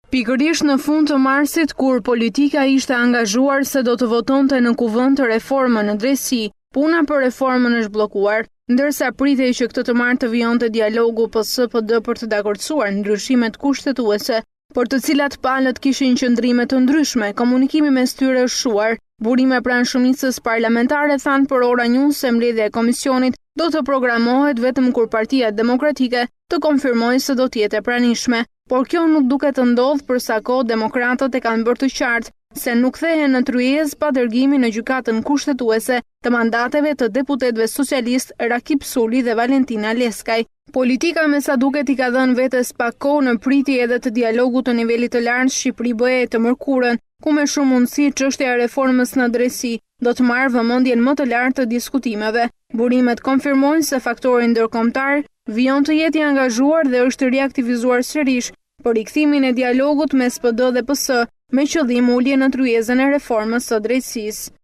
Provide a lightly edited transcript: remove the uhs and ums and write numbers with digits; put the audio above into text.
Pikërisht në fund të marsit, kur politika ishte angazhuar se do të votonte në kuvend të reformën në drejtësi, puna për reformën është bllokuar, ndërsa pritej që këtë të martë të vijonte dialogu PS-PD për të dakordsuar ndryshimet kushtetuese, por të cilat palët kishin qëndrime të ndryshme. Komunikimi mes tyre është shuar. Burime pranë shumicës parlamentare thanë për ora 1 se mbledhja e komisionit do të programohet vetëm kur Partia Demokratike të konfirmojë se do të jetë e pranishme, por kjo nuk duket të ndodhë për sa kohë demokratët e kanë bërë të qartë se nuk kthehen në tryezë pa dërgimin në gjykatën kushtetuese të mandateve të deputetëve socialist Rakip Suli dhe Valentina Leskaj. Politika me sa duket i ka dhënë vetes pak kohë në pritje edhe të dialogut të nivelit të lartë Shqipëri-BE të mërkurën, ku me shumë mundësi çështja e reformës në drejtësi do të marrë vëmendjen më të lartë të diskutimeve. Burimet konfirmojnë se faktori ndërkombëtar vijon të jetë i angazhuar dhe është riaktivizuar sërish për rikthimin e dialogut mes PD dhe PS me qëllim ulje në tryezën e reformës së drejtësisë.